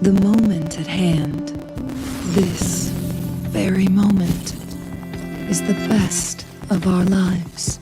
The moment at hand, this very moment, is the best of our lives.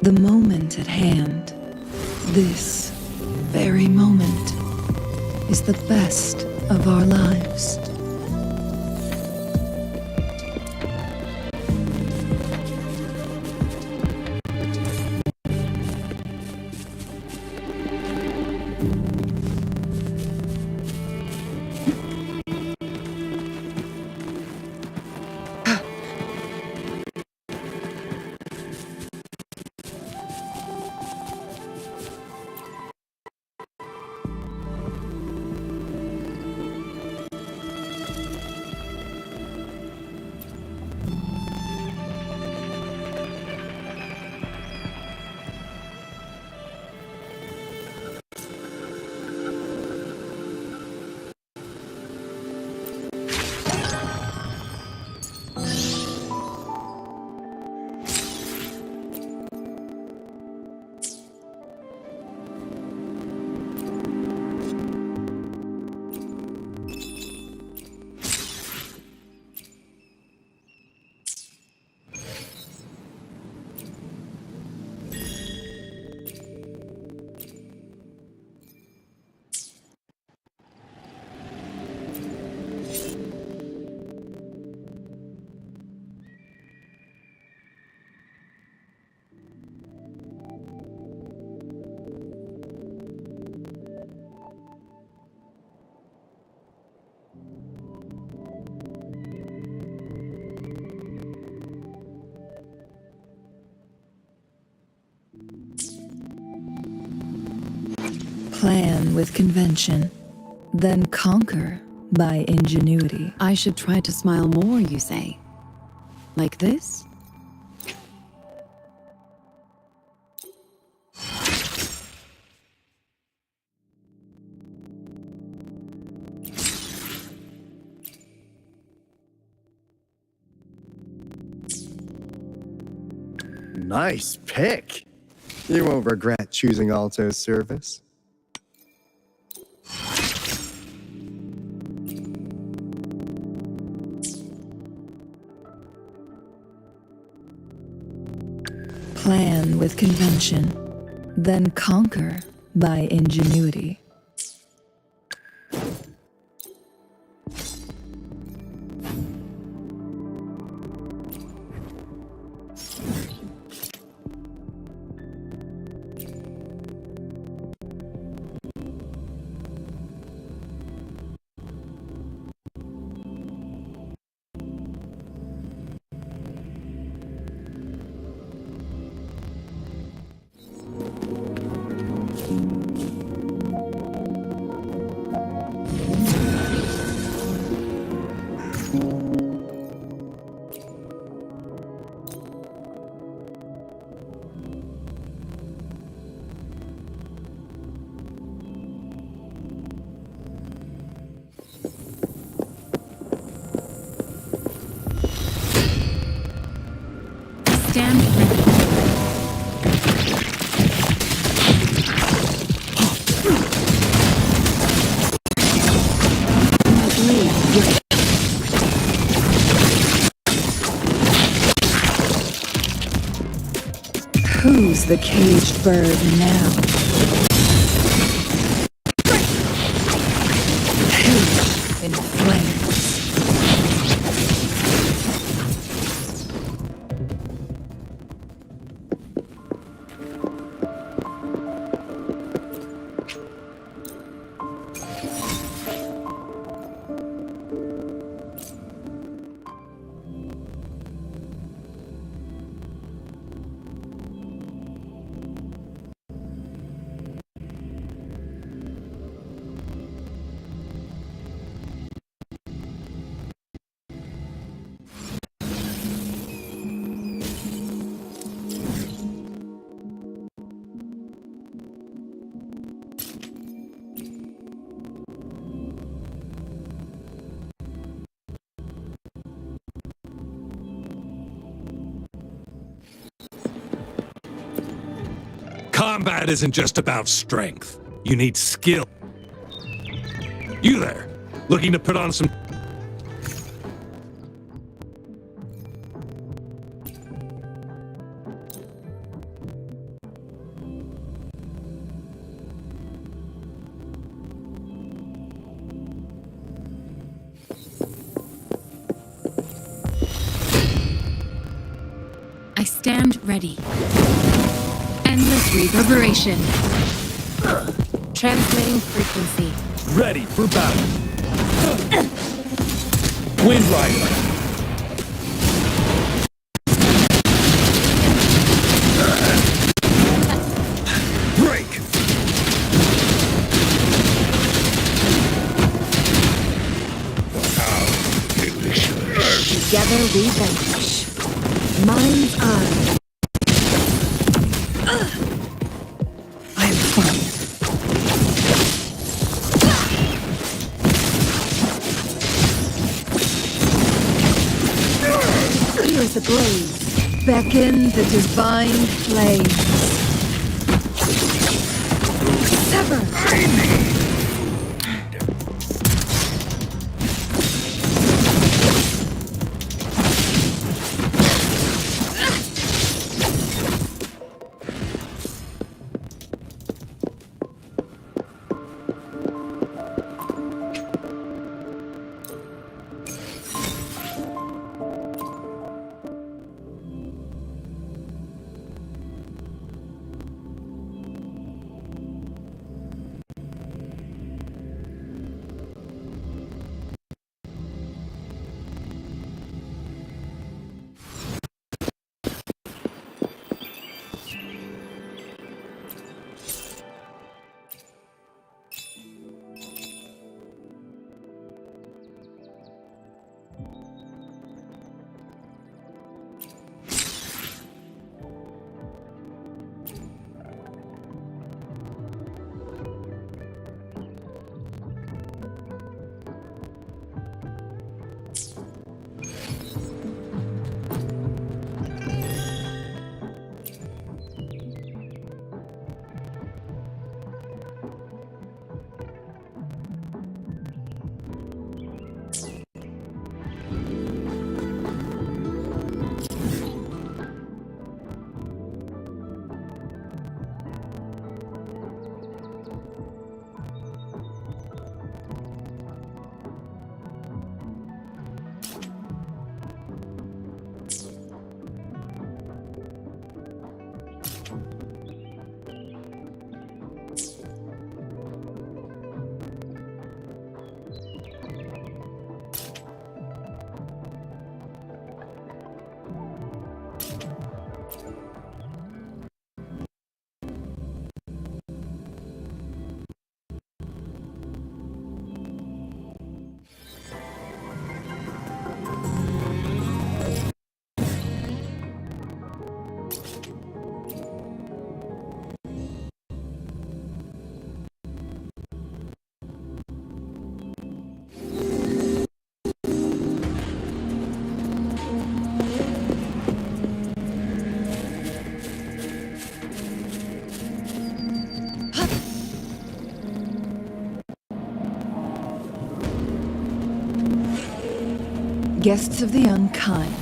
The moment at hand, this very moment, is the best of our lives. Plan with convention, then conquer by ingenuity. I should try to smile more, you say? Like this? Nice pick. You won't regret choosing Alto's service. Plan with convention, then conquer by ingenuity. Stand ready. Who's the caged bird now? Caged in flames. Combat isn't just about strength. You need skill. You there, looking to put on some... I stand ready. Endless reverberation. Transmitting frequency. Ready for battle. Wind Rider. Break. Together we vanquish. Mind's eye. I am fine. Here is the blaze. Beckon the divine flames. Sever! Guests of the unkind.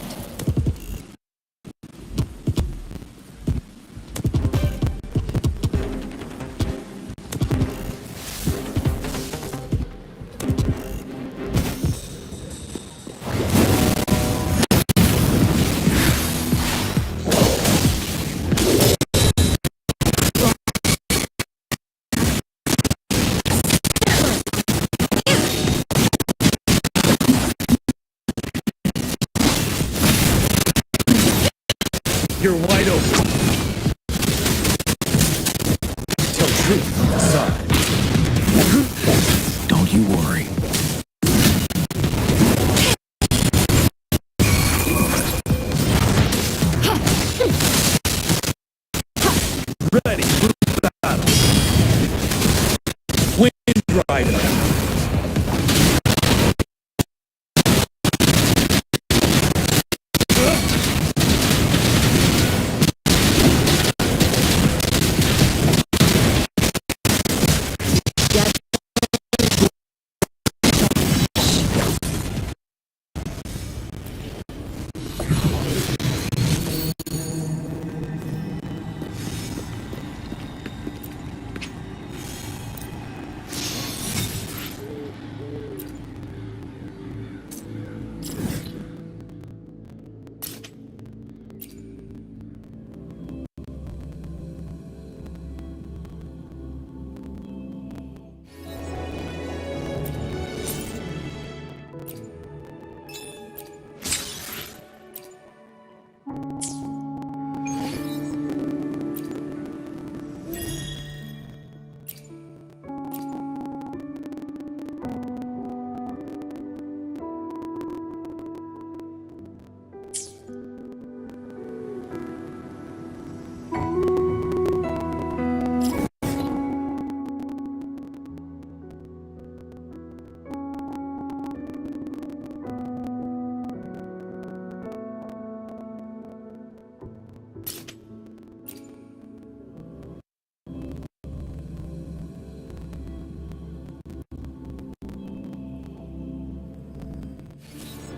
You're wide open. Tell truth on the side. Don't you worry. Ready for battle. Wind Rider.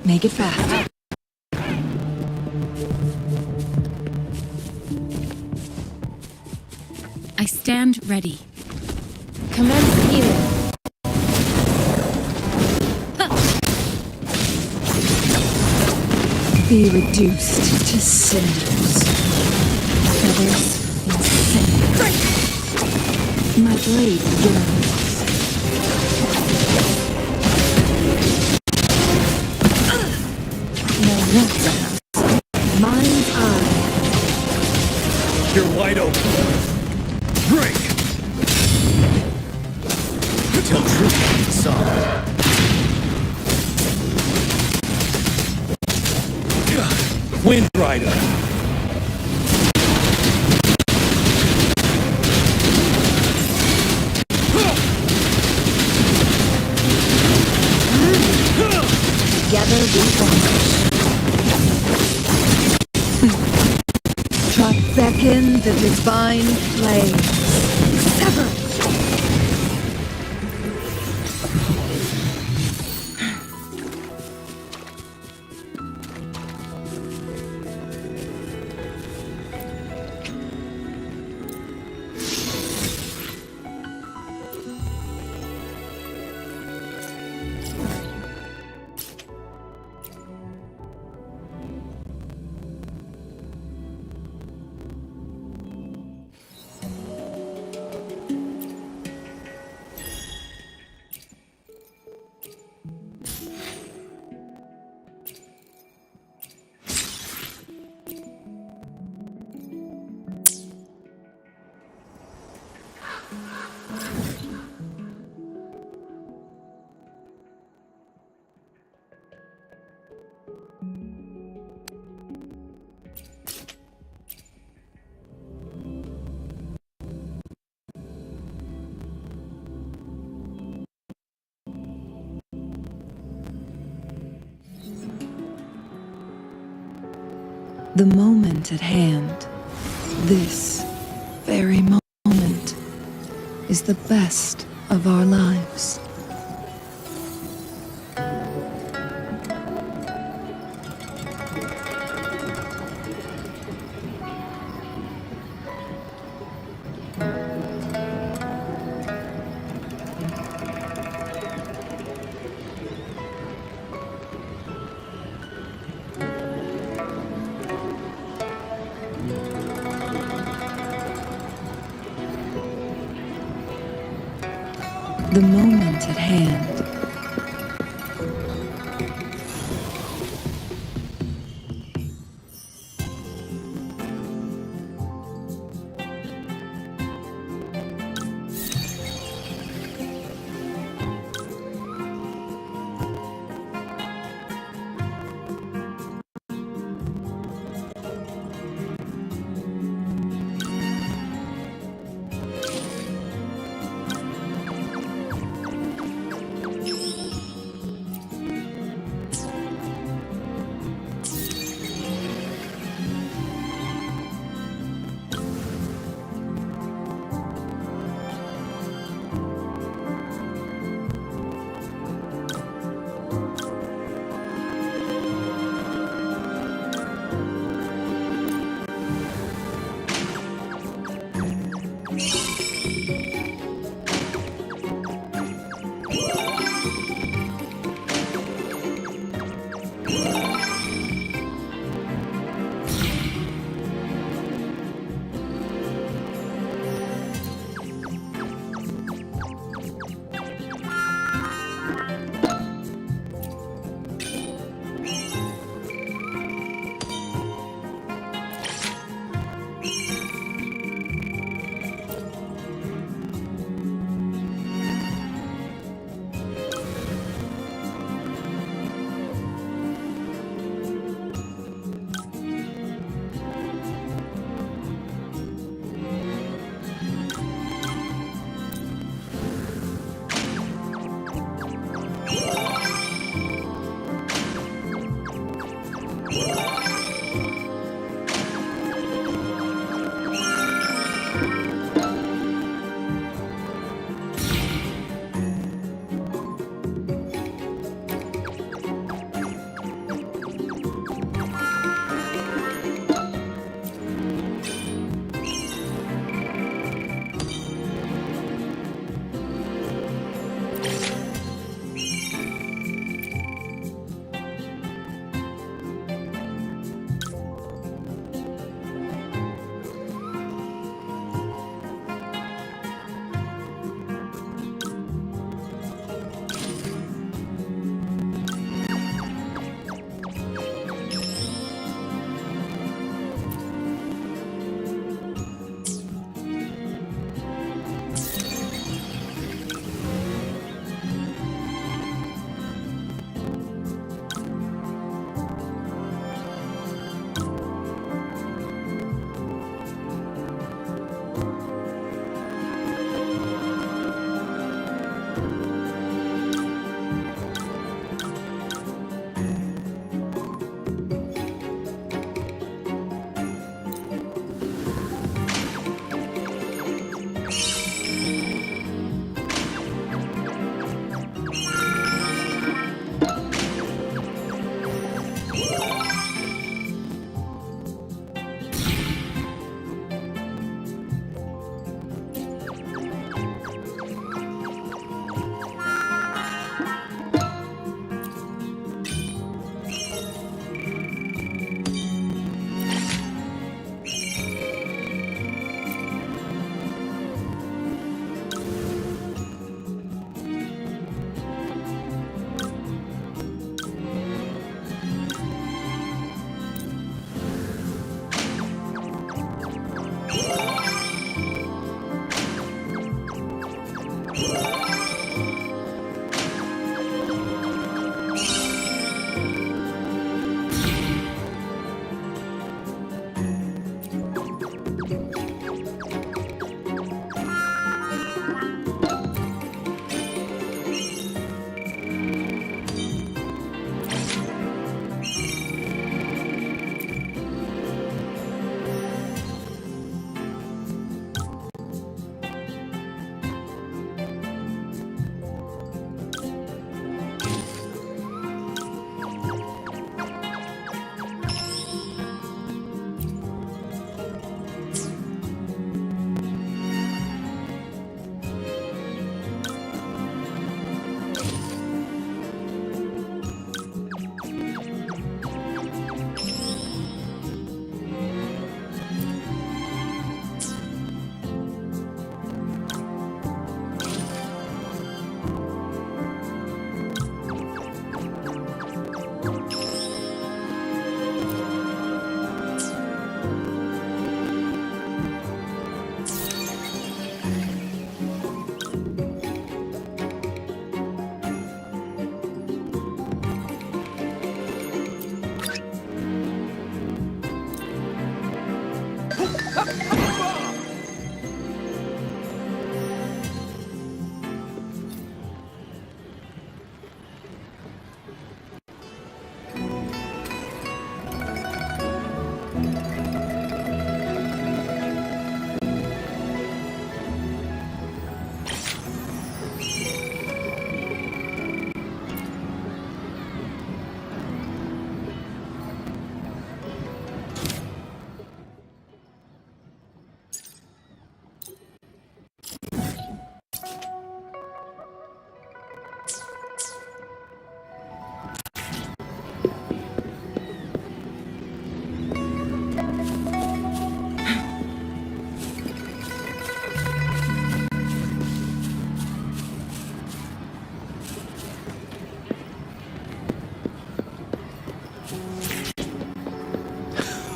Make it fast. I stand ready. Commence healing. Be reduced to cinders. Feathers and sand. My blade yearns. No nonsense. Mind's eye. You're wide open. Break! Till truth is solid. Wind Rider! Together we vanish. Truck beckon the divine flame. Sever! The moment at hand, this very moment, is the best of our lives. The moment at hand.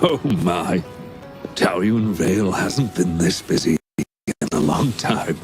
Oh my. Taoyuan Vale hasn't been this busy in a long time.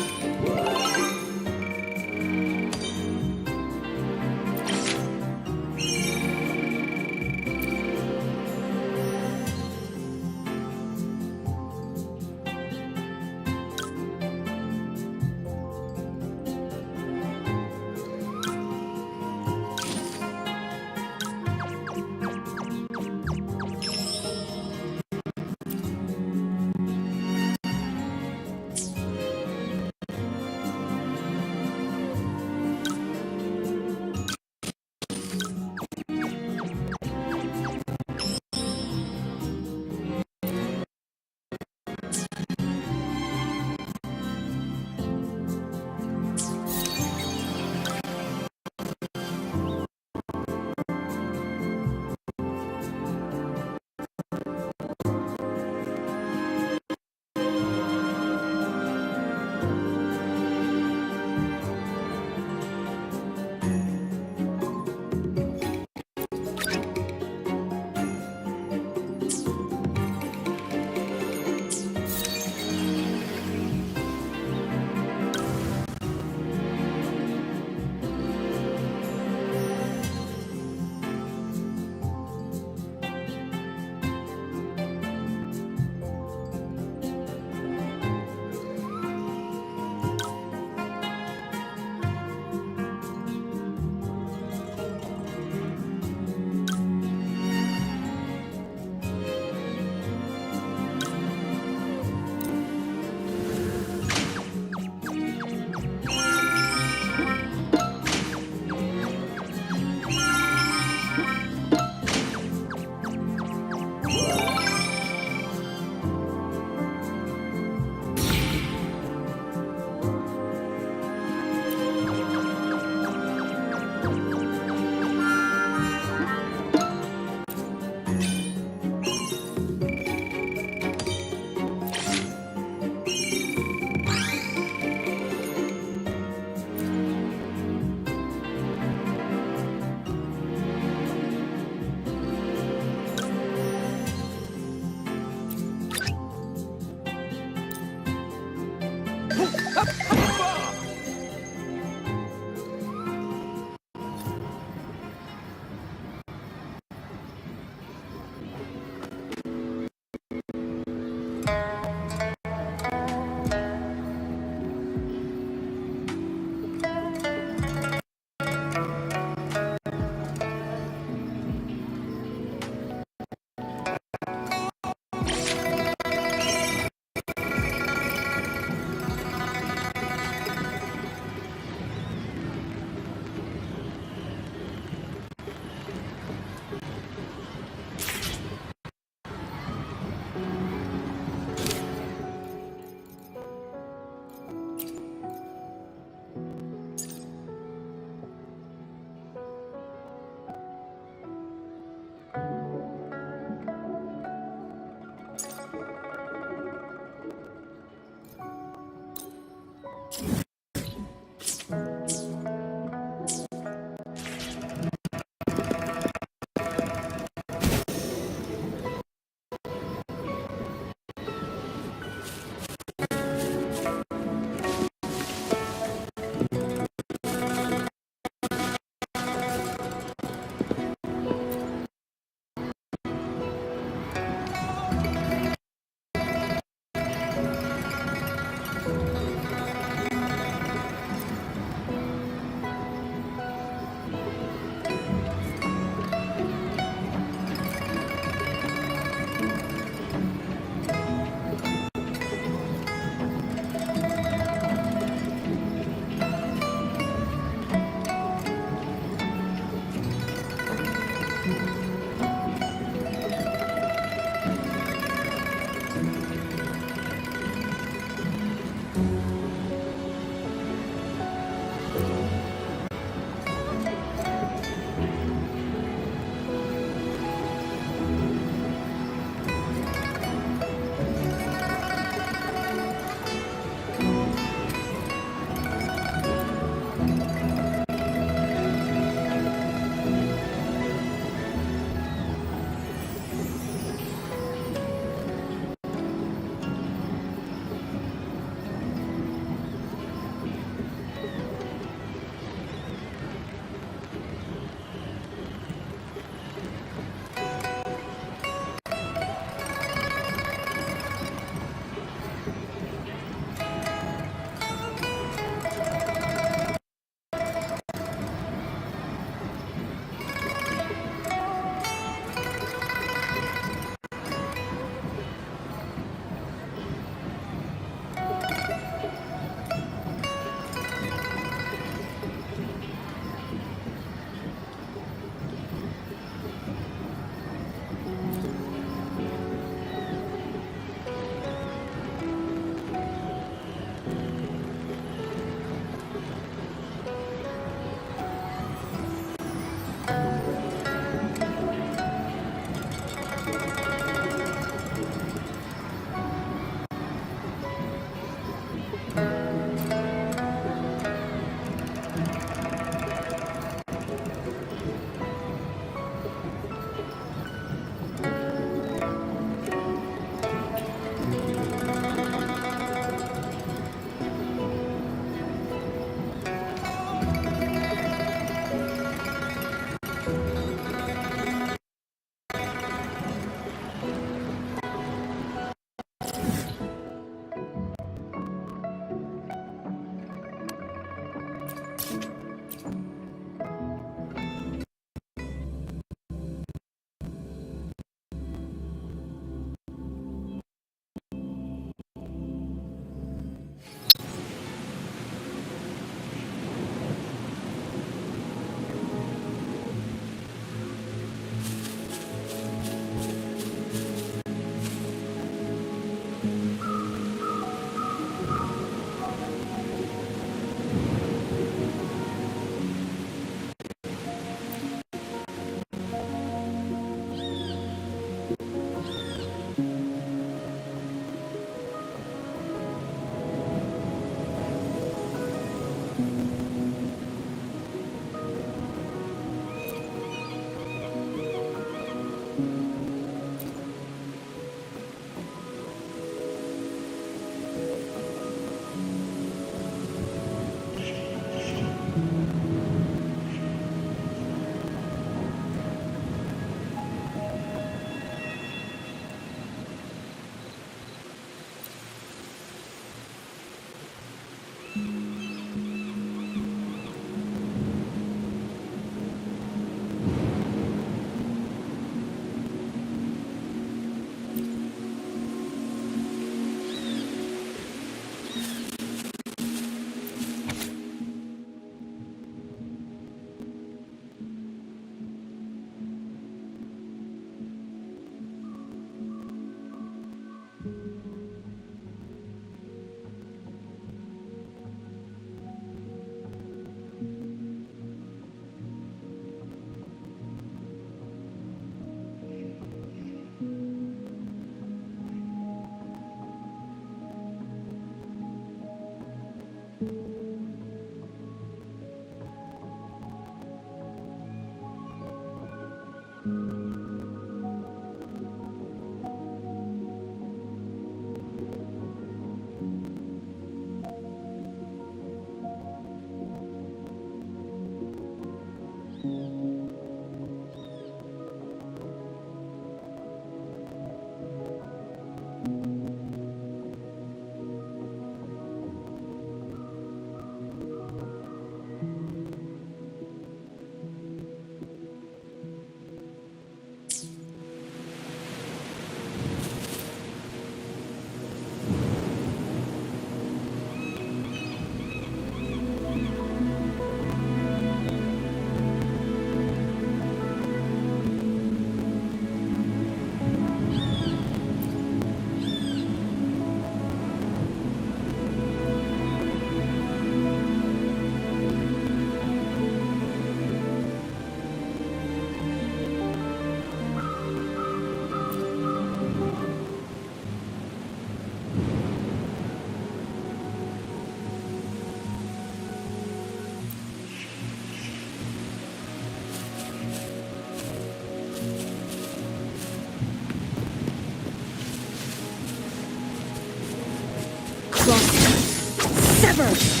Never!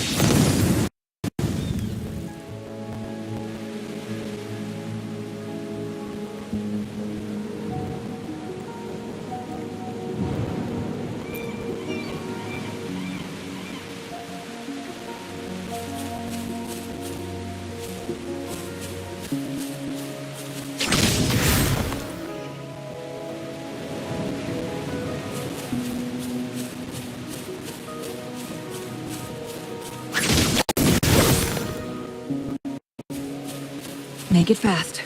Make it fast.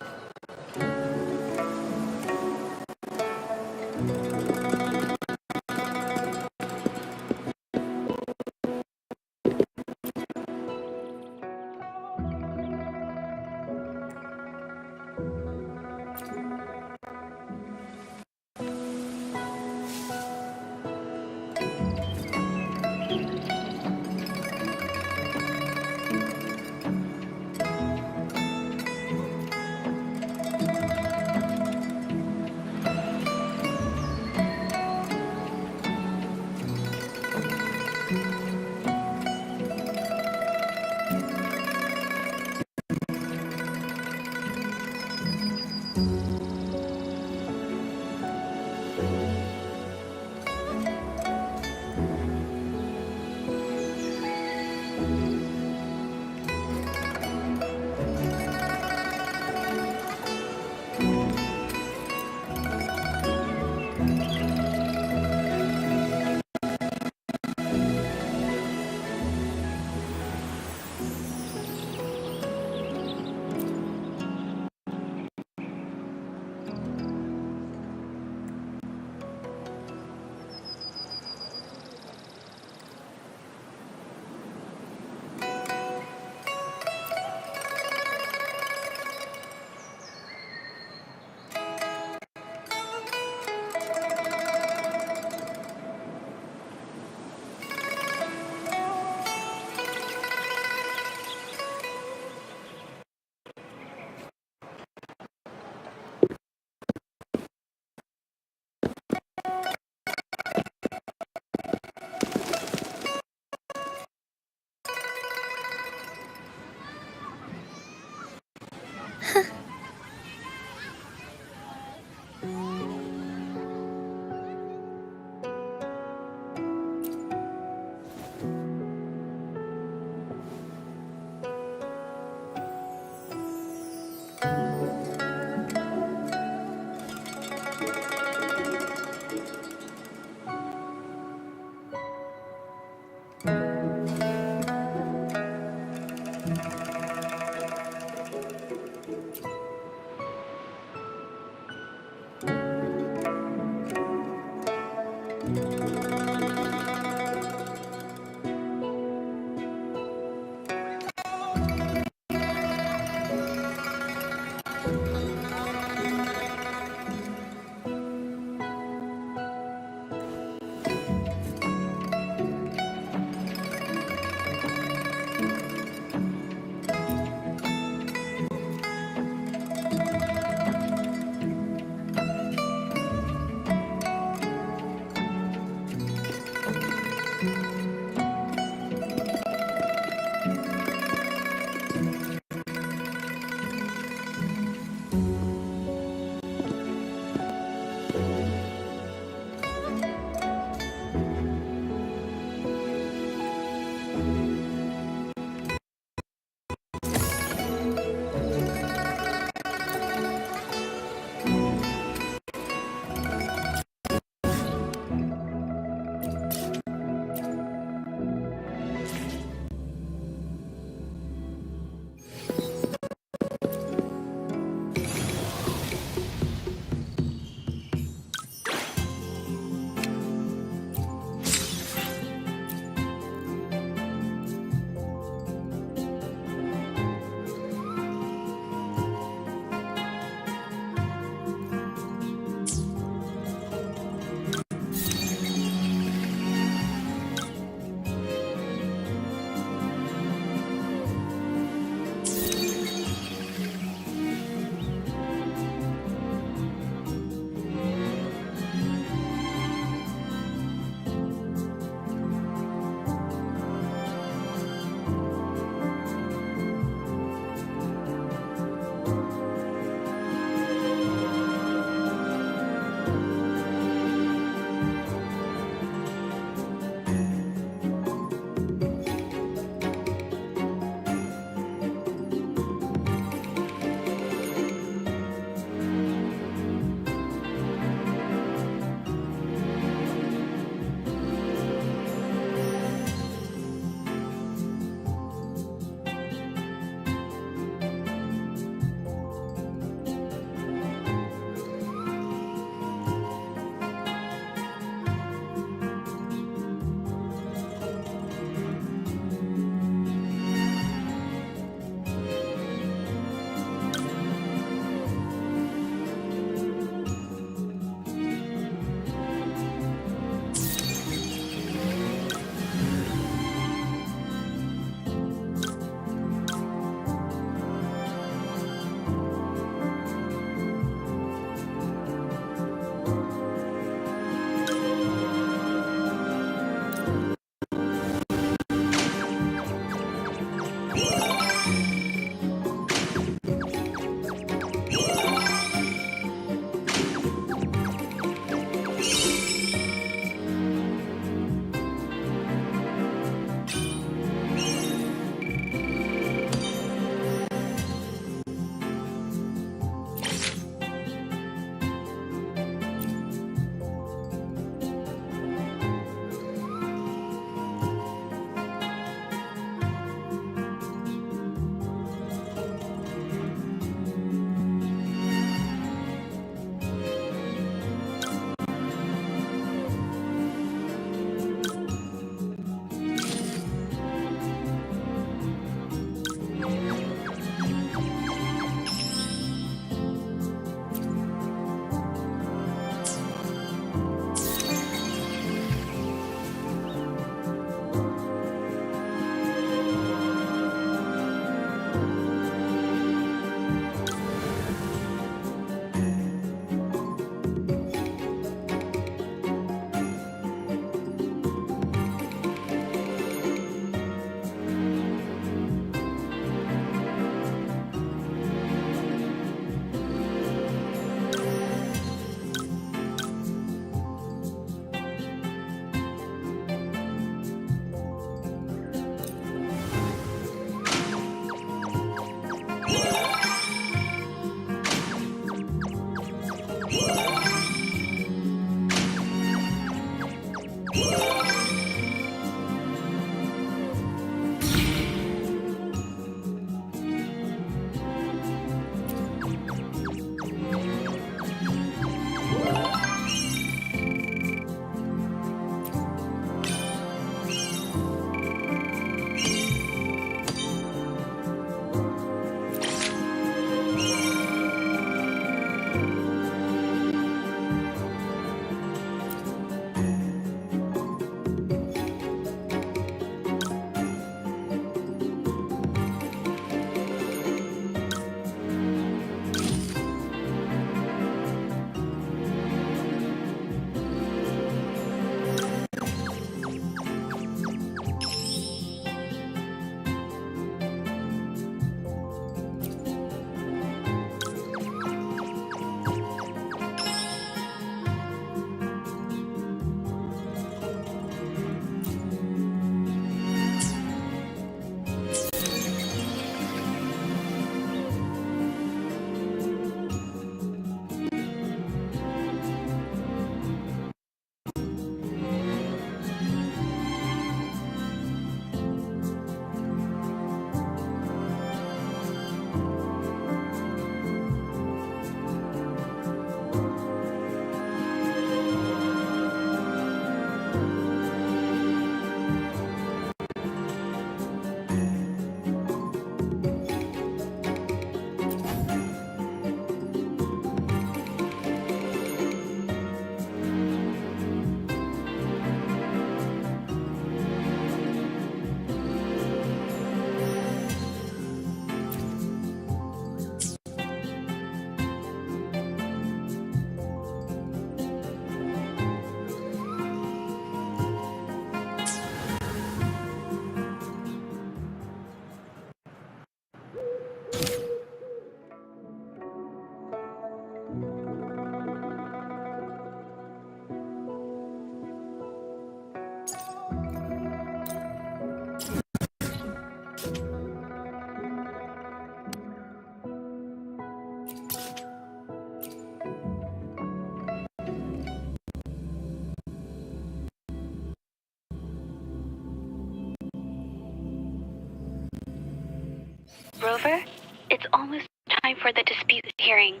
Rover, it's almost time for the dispute hearing.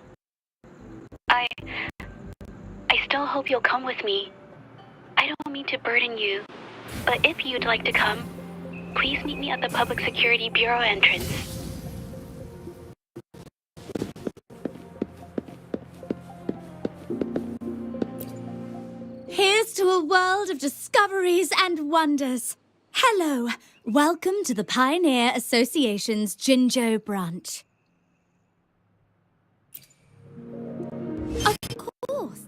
I still hope you'll come with me. I don't mean to burden you, but if you'd like to come, please meet me at the Public Security Bureau entrance. Here's to a world of discoveries and wonders. Hello, welcome to the Pioneer Association's Jinzhou branch. Of course.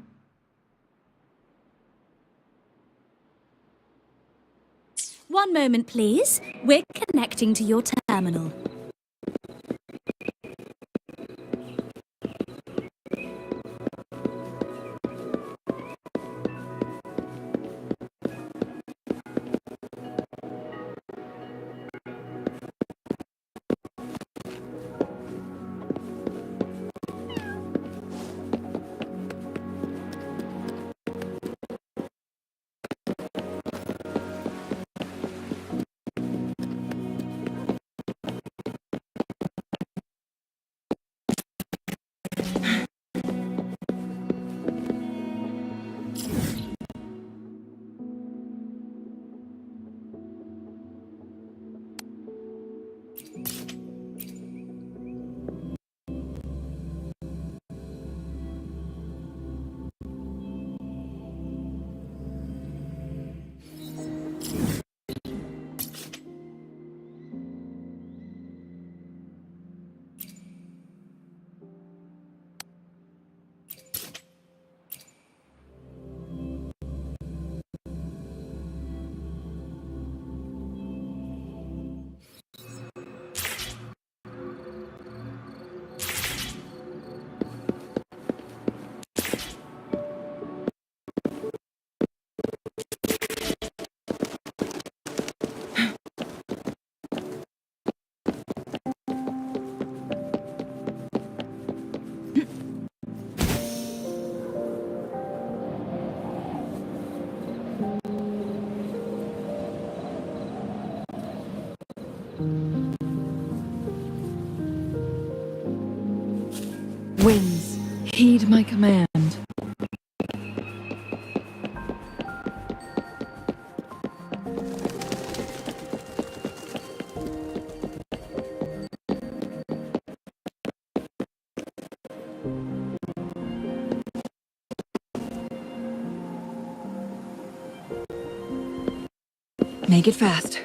One moment, please. We're connecting to your terminal. Winds, heed my command. Make it fast.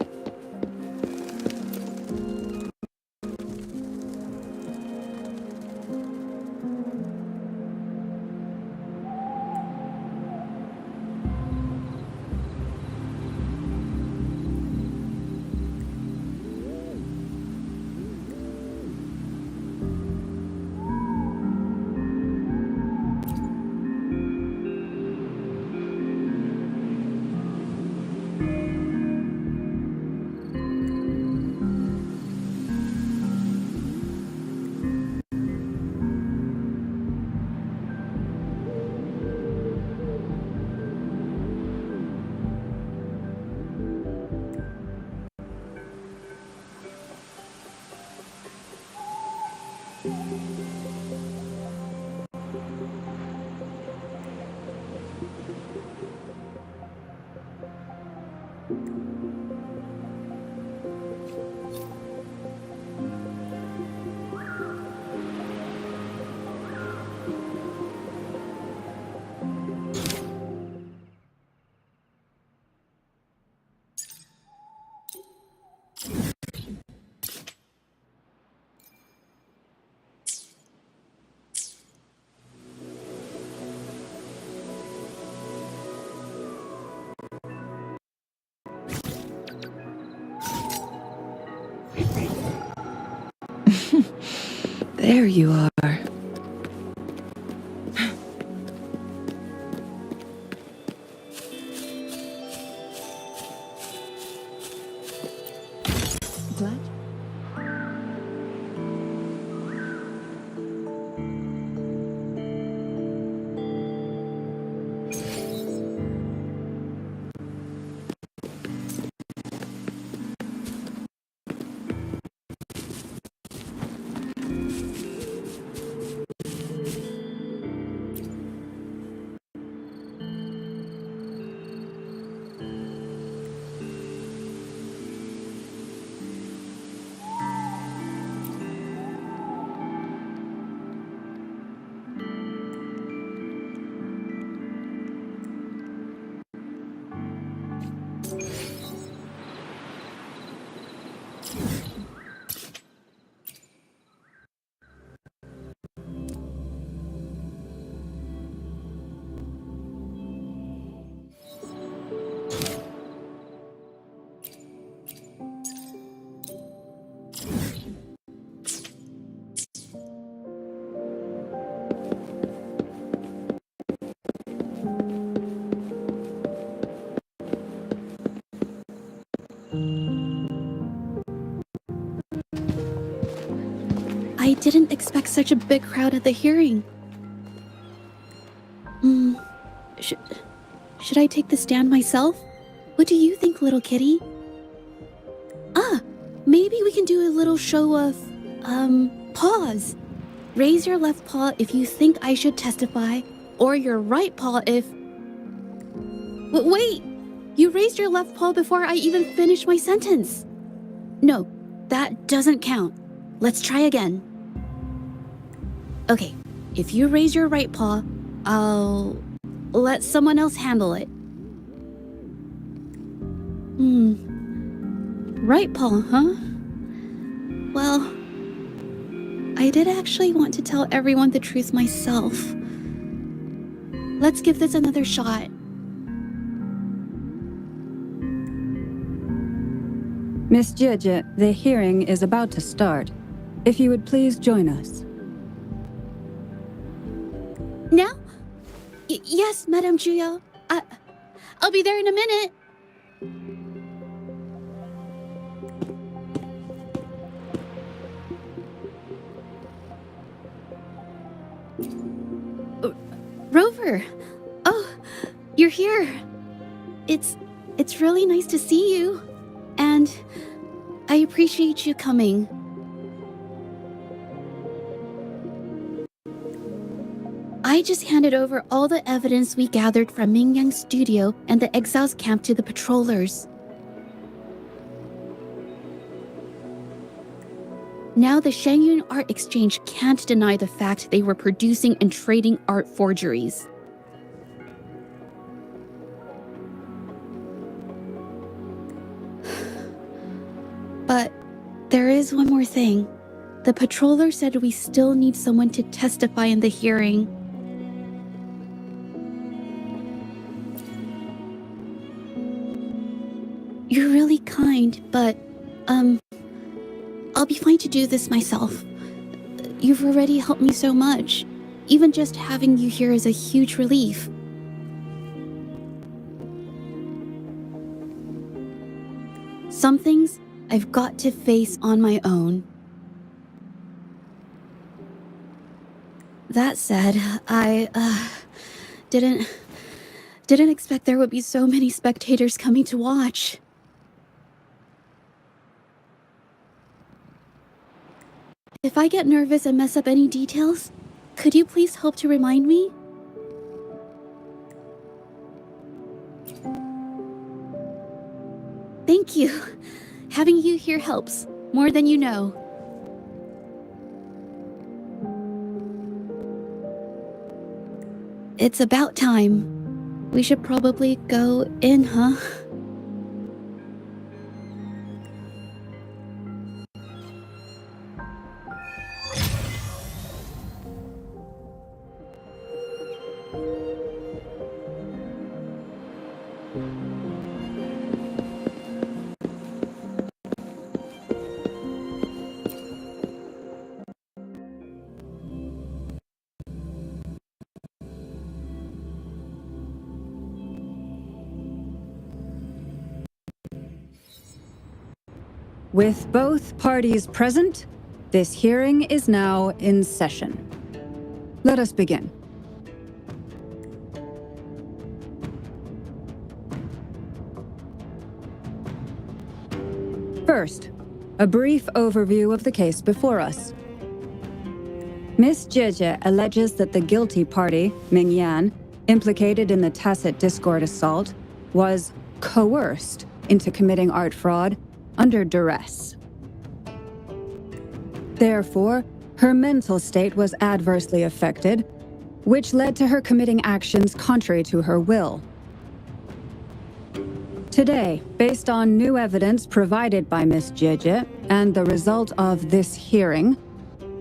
There you are. Glad. I didn't expect such a big crowd at the hearing. Should I take the stand myself? What do you think, little kitty? Maybe we can do a little show of, paws. Raise your left paw if you think I should testify, or your right paw if... Wait! You raised your left paw before I even finished my sentence. No, that doesn't count. Let's try again. Okay, if you raise your right paw, I'll let someone else handle it. Right paw, huh? Well, I did actually want to tell everyone the truth myself. Let's give this another shot. Miss Jeje, the hearing is about to start. If you would please join us. Now? Yes, Madame Juyo. I'll be there in a minute. Rover. Oh, you're here. It's really nice to see you. And I appreciate you coming. I just handed over all the evidence we gathered from Mingyang's studio and the exiles camp to the patrollers. Now the Shangyun Art Exchange can't deny the fact they were producing and trading art forgeries. But there is one more thing. The patroller said we still need someone to testify in the hearing. You're really kind, but, I'll be fine to do this myself. You've already helped me so much. Even just having you here is a huge relief. Some things I've got to face on my own. That said, I, didn't expect there would be so many spectators coming to watch. If I get nervous and mess up any details, could you please help to remind me? Thank you. Having you here helps, more than you know. It's about time. We should probably go in, huh? With both parties present, this hearing is now in session. Let us begin. First, a brief overview of the case before us. Miss Jeje alleges that the guilty party, Mingyan, implicated in the tacit discord assault, was coerced into committing art fraud under duress. Therefore, her mental state was adversely affected, which led to her committing actions contrary to her will. Today, based on new evidence provided by Miss Jeje and the result of this hearing,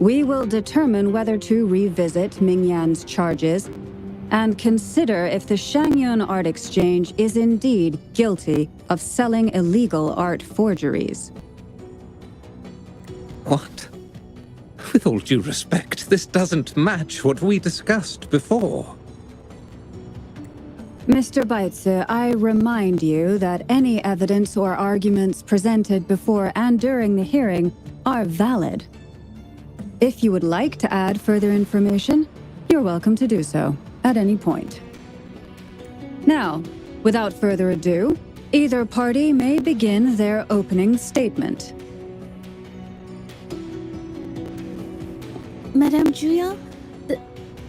we will determine whether to revisit Mingyan's charges and consider if the Shangyun Art Exchange is indeed guilty of selling illegal art forgeries. What? With all due respect, this doesn't match what we discussed before. Mr. Baitsu, I remind you that any evidence or arguments presented before and during the hearing are valid. If you would like to add further information, you're welcome to do so at any point. Now, without further ado, either party may begin their opening statement. Madame Julia,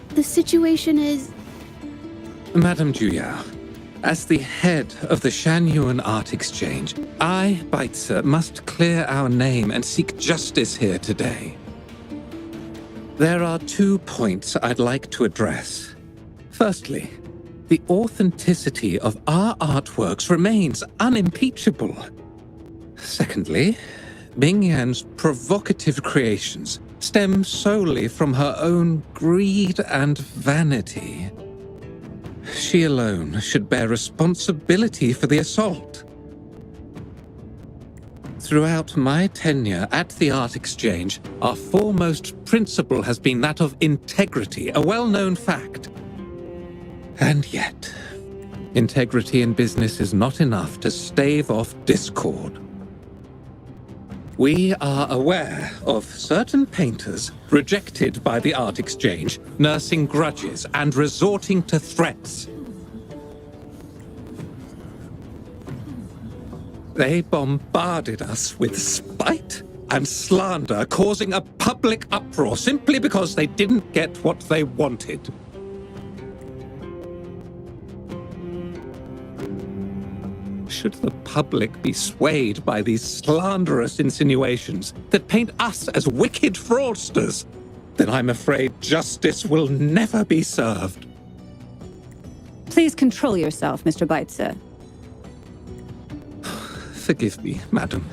the situation is... Madame Juya, as the head of the Shanyuan Art Exchange, I, Baitse, must clear our name and seek justice here today. There are 2 points I'd like to address. Firstly, the authenticity of our artworks remains unimpeachable. Secondly, Mingyan's provocative creations stem solely from her own greed and vanity. She alone should bear responsibility for the assault. Throughout my tenure at the Art Exchange, our foremost principle has been that of integrity, a well-known fact. And yet, integrity in business is not enough to stave off discord. We are aware of certain painters rejected by the Art Exchange, nursing grudges and resorting to threats. They bombarded us with spite and slander, causing a public uproar simply because they didn't get what they wanted. Should the public be swayed by these slanderous insinuations that paint us as wicked fraudsters, then I'm afraid justice will never be served. Please control yourself, Mr. Baitse. Forgive me, madam.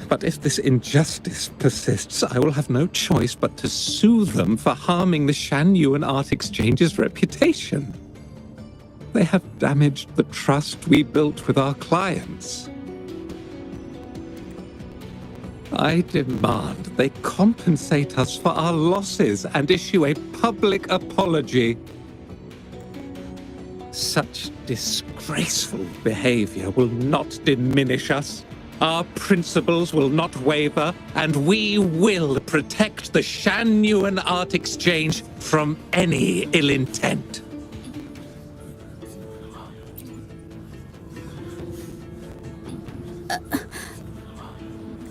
But if this injustice persists, I will have no choice but to sue them for harming the Shanyuan Art Exchange's reputation. They have damaged the trust we built with our clients. I demand they compensate us for our losses and issue a public apology. Such disgraceful behavior will not diminish us. Our principles will not waver, and we will protect the Shanyuan Art Exchange from any ill intent.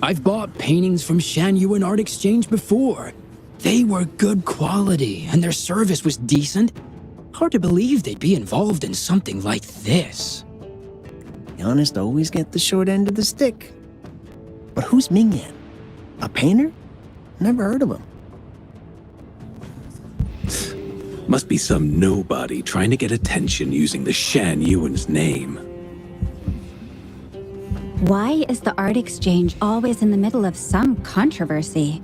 I've bought paintings from Shanyuan Art Exchange before. They were good quality, and their service was decent. Hard to believe they'd be involved in something like this. The honest always get the short end of the stick. But who's Mingyan? A painter? Never heard of him. Must be some nobody trying to get attention using the Shanyuan's name. Why is the Art Exchange always in the middle of some controversy?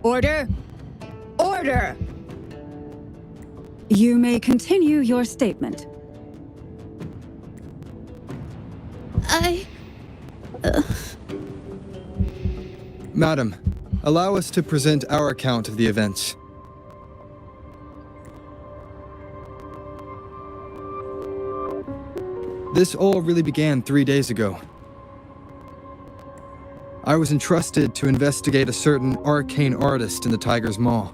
Order! Order! You may continue your statement. Madam, allow us to present our account of the events. This all really began 3 days ago. I was entrusted to investigate a certain arcane artist in the Tiger's Maw.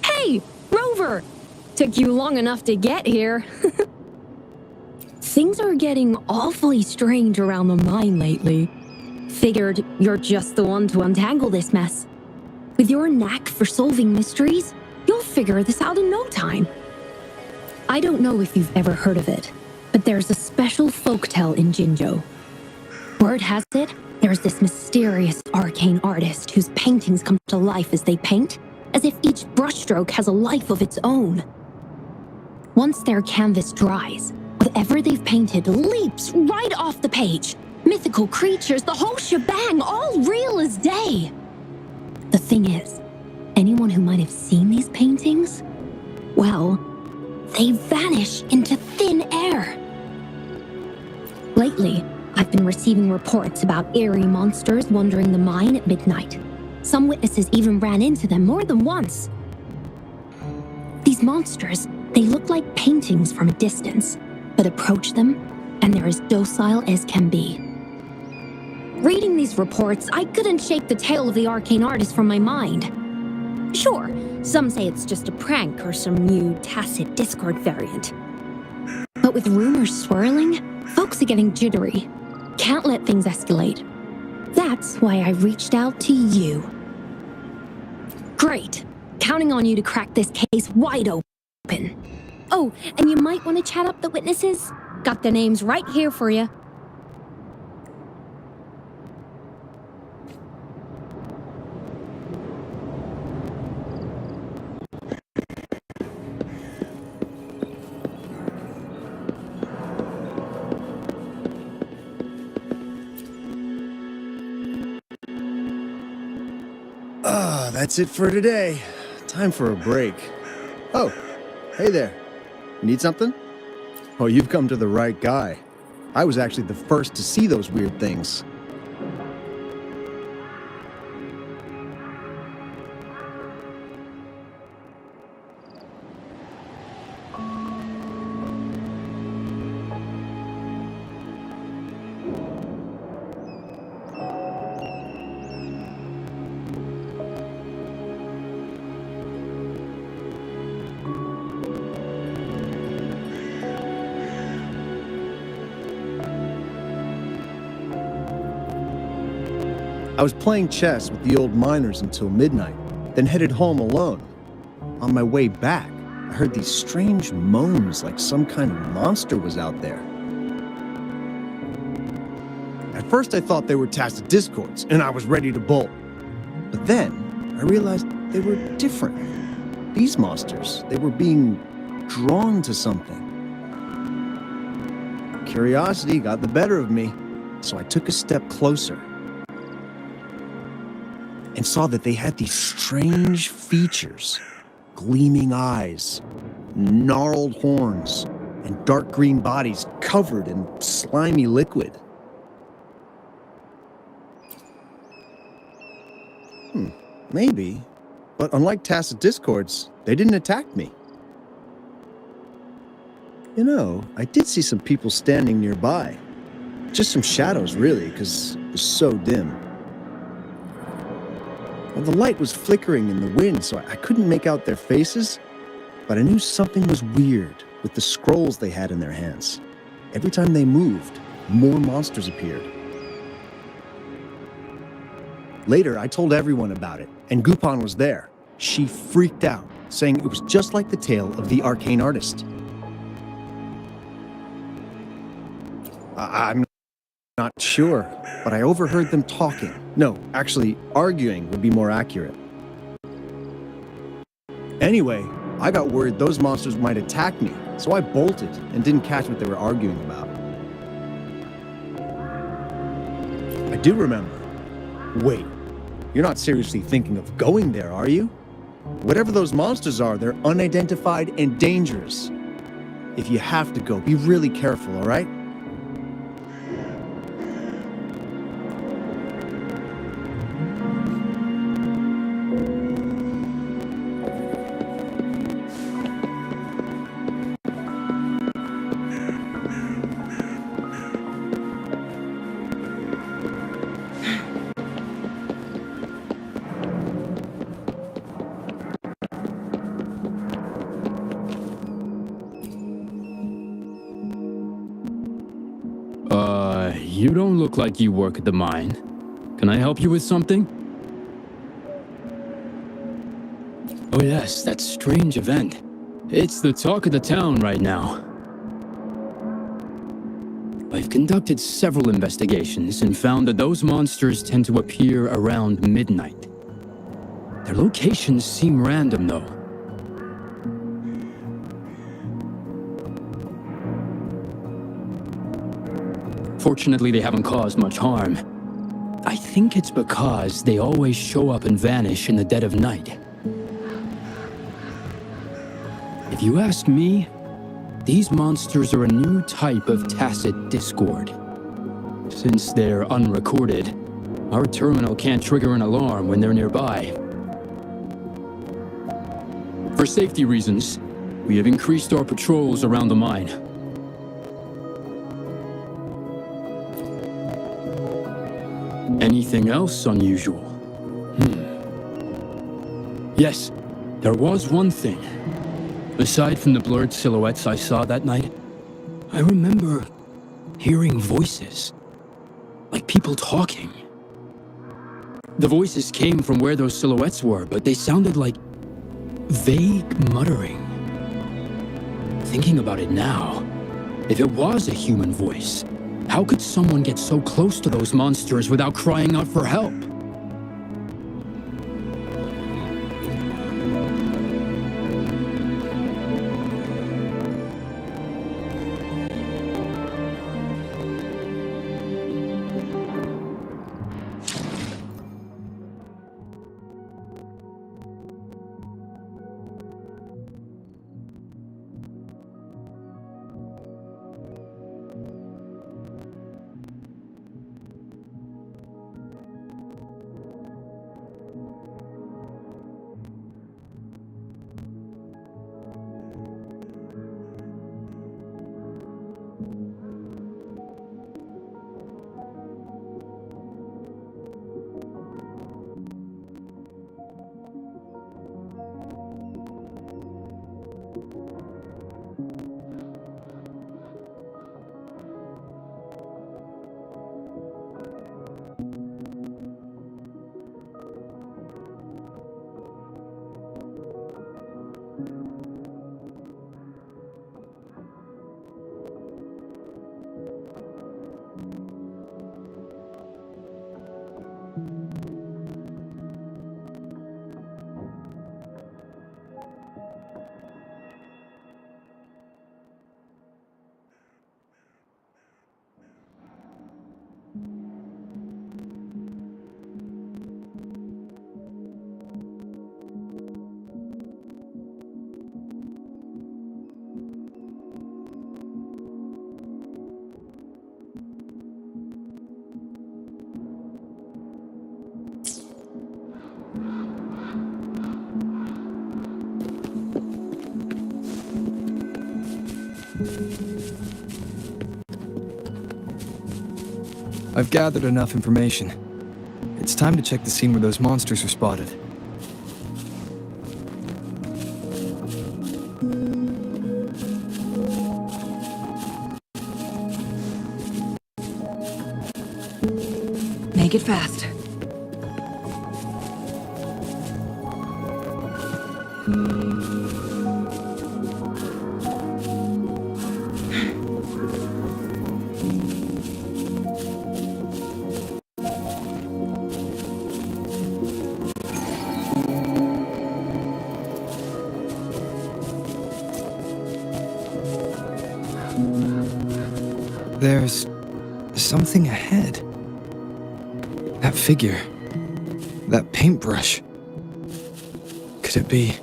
Hey, Rover! Took you long enough to get here. Things are getting awfully strange around the mine lately. Figured you're just the one to untangle this mess. With your knack for solving mysteries, you'll figure this out in no time. I don't know if you've ever heard of it, but there's a special folktale in Jinzhou. Word has it, there's this mysterious arcane artist whose paintings come to life as they paint, as if each brushstroke has a life of its own. Once their canvas dries, whatever they've painted leaps right off the page, mythical creatures, the whole shebang, all real as day. The thing is, anyone who might have seen these paintings, well, they vanish into thin air. Lately, I've been receiving reports about eerie monsters wandering the mine at midnight. Some witnesses even ran into them more than once. These monsters, they look like paintings from a distance, but approach them, and they're as docile as can be. Reading these reports, I couldn't shake the tale of the arcane artist from my mind. Sure, some say it's just a prank or some new tacit Discord variant. But with rumors swirling, folks are getting jittery. Can't let things escalate. That's why I reached out to you. Great. Counting on you to crack this case wide open. Oh, and you might want to chat up the witnesses. Got their names right here for you. That's it for today. Time for a break. Oh, hey there. Need something? Oh, you've come to the right guy. I was actually the first to see those weird things. I was playing chess with the old miners until midnight, then headed home alone. On my way back, I heard these strange moans like some kind of monster was out there. At first I thought they were tacit discords, and I was ready to bolt. But then I realized they were different. These monsters, they were being drawn to something. Curiosity got the better of me, so I took a step closer and saw that they had these strange features, gleaming eyes, gnarled horns, and dark green bodies covered in slimy liquid. Maybe, but unlike tacit discords, they didn't attack me. You know, I did see some people standing nearby. Just some shadows, really, because it was so dim. Well, the light was flickering in the wind, so I couldn't make out their faces, but I knew something was weird with the scrolls they had in their hands. Every time they moved, more monsters appeared. Later, I told everyone about it, and Gupan was there. She freaked out, saying it was just like the tale of the arcane artist. I'm not sure, but I overheard them talking. No, actually, arguing would be more accurate. Anyway, I got worried those monsters might attack me, so I bolted and didn't catch what they were arguing about. I do remember. Wait, you're not seriously thinking of going there, are you? Whatever those monsters are, they're unidentified and dangerous. If you have to go, be really careful, all right? You don't look like you work at the mine. Can I help you with something? Oh yes, that strange event. It's the talk of the town right now. I've conducted several investigations and found that those monsters tend to appear around midnight. Their locations seem random though. Fortunately, they haven't caused much harm. I think it's because they always show up and vanish in the dead of night. If you ask me, these monsters are a new type of tacit discord. Since they're unrecorded, our terminal can't trigger an alarm when they're nearby. For safety reasons, we have increased our patrols around the mine. Anything else unusual? Yes, there was one thing. Aside from the blurred silhouettes I saw that night, I remember hearing voices. Like people talking. The voices came from where those silhouettes were, but they sounded like vague muttering. Thinking about it now, if it was a human voice, how could someone get so close to those monsters without crying out for help? I've gathered enough information. It's time to check the scene where those monsters were spotted. Make it fast. There's something ahead. That figure. That paintbrush. Could it be?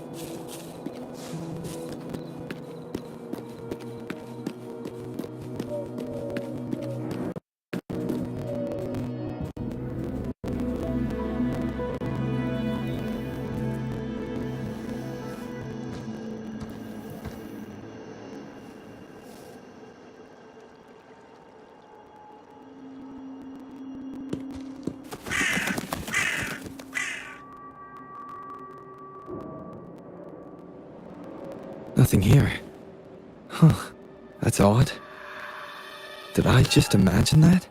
Nothing here. Huh. That's odd. Did I just imagine that?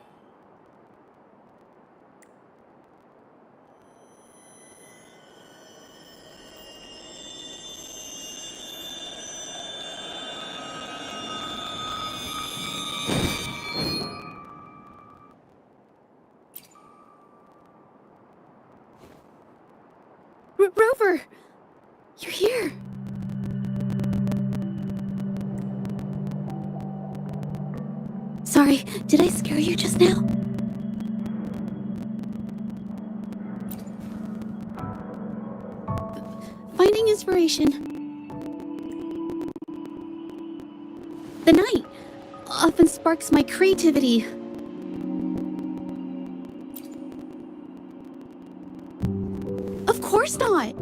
Rover! You're here! Sorry, Did I scare you just now? Finding inspiration. The night often sparks my creativity. Of course not!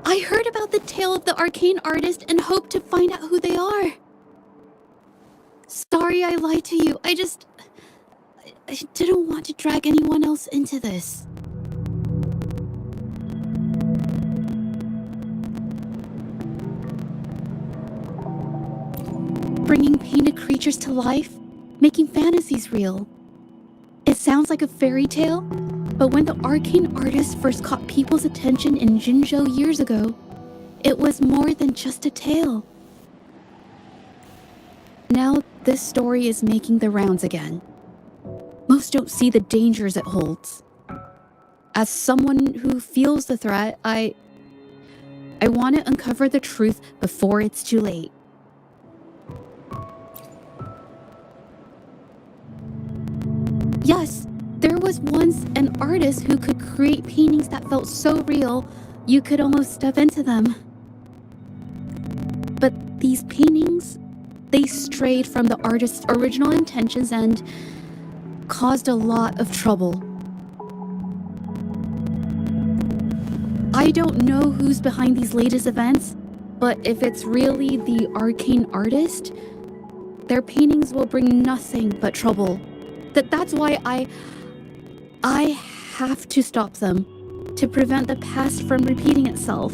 I heard about the tale of the arcane artist and hoped to find out who they are. Sorry I lied to you. I didn't want to drag anyone else into this. Bringing painted creatures to life, making fantasies real. It sounds like a fairy tale, but when the arcane artist first caught people's attention in Jinzhou years ago, it was more than just a tale. Now this story is making the rounds again. Most don't see the dangers it holds. As someone who feels the threat, I want to uncover the truth before it's too late. Yes, there was once an artist who could create paintings that felt so real, you could almost step into them. But these paintings, they strayed from the artist's original intentions and caused a lot of trouble. I don't know who's behind these latest events, but if it's really the arcane artist, their paintings will bring nothing but trouble. That's why I have to stop them, to prevent the past from repeating itself.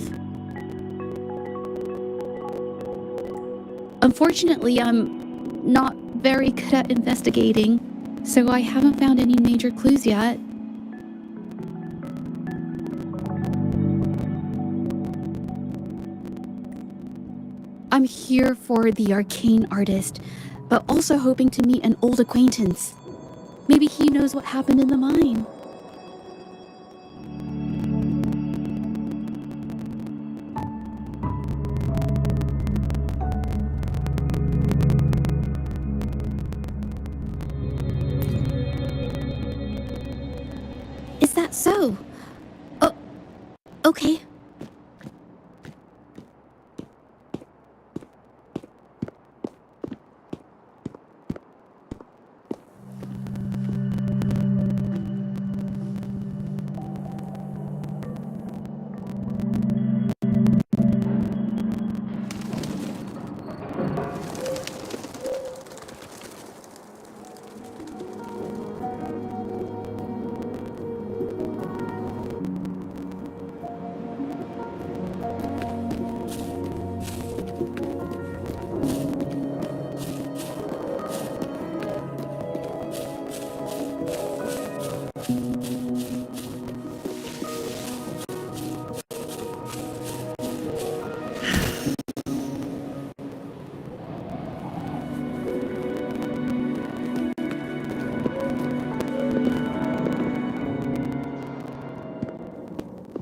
Unfortunately, I'm not very good at investigating, so I haven't found any major clues yet. I'm here for the arcane artist, but also hoping to meet an old acquaintance. Maybe he knows what happened in the mine. Is that so? Oh, okay.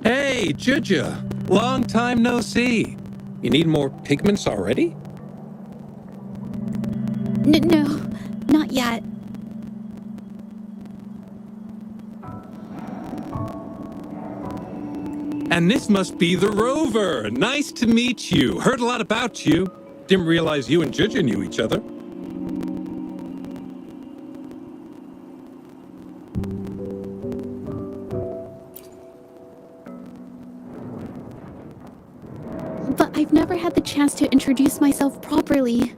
Hey, Juju! Long time no see. You need more pigments already? No, not yet. And this must be the Rover. Nice to meet you. Heard a lot about you. Didn't realize you and Juju knew each other. But I've never had the chance to introduce myself properly.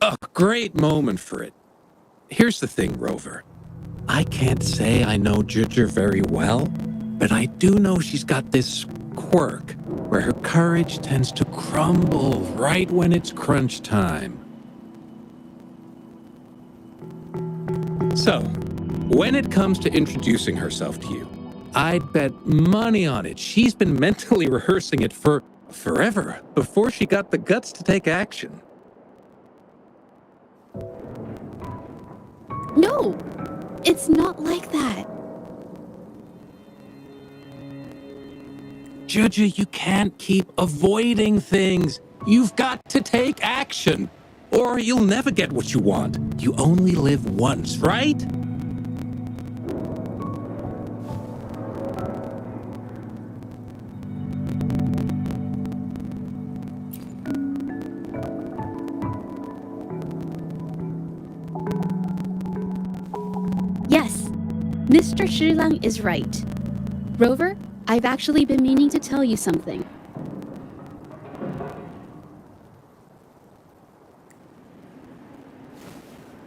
A great moment for it. Here's the thing, Rover. I can't say I know Juju very well, but I do know she's got this quirk where her courage tends to crumble right when it's crunch time. So, when it comes to introducing herself to you, I'd bet money on it she's been mentally rehearsing it for forever before she got the guts to take action. No, it's not like that. Juju, you can't keep avoiding things. You've got to take action, or you'll never get what you want. You only live once, right? Yes, Mr. Shilang is right. Rover, I've actually been meaning to tell you something.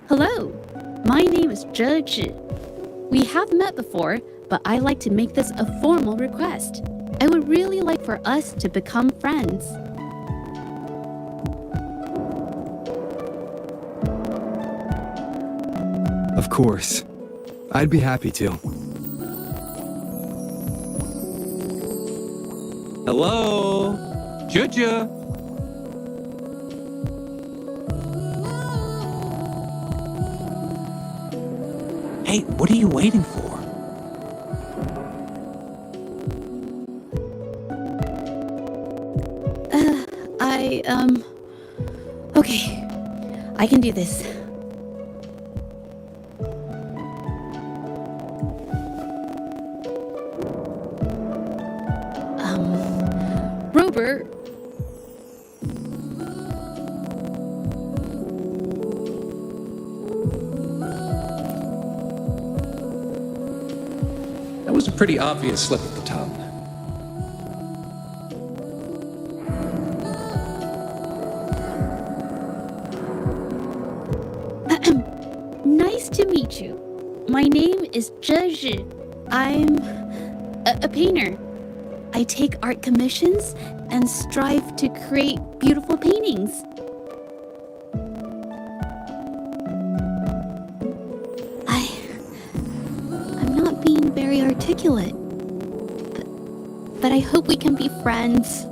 Hello, my name is Zhe. We have met before, but I like to make this a formal request. I would really like for us to become friends. Of course. I'd be happy to. Hello? Juju? Hey, what are you waiting for? Okay. I can do this. Rover. That was a pretty obvious slip of the tongue. Nice to meet you. My name is Zhe. I'm a painter. I take art commissions and strive to create beautiful paintings. I'm not being very articulate, but I hope we can be friends.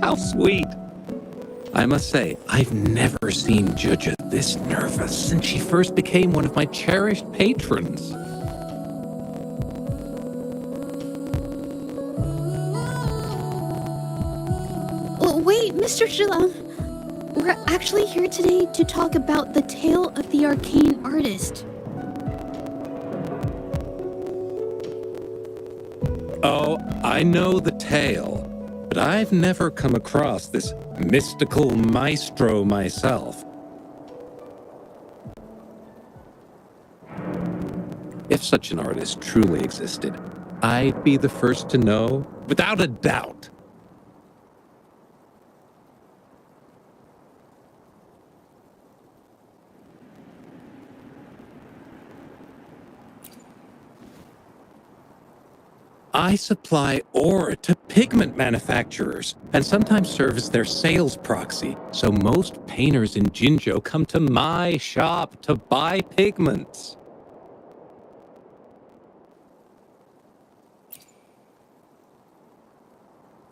How sweet. I must say, I've never seen Juju this nervous since she first became one of my cherished patrons. Oh, wait, Mr. Shilang. We're actually here today to talk about the tale of the arcane artist. Oh, I know the tale, but I've never come across this mystical maestro myself. If such an artist truly existed, I'd be the first to know, without a doubt. I supply ore to pigment manufacturers and sometimes serve as their sales proxy, so most painters in Jinzhou come to my shop to buy pigments.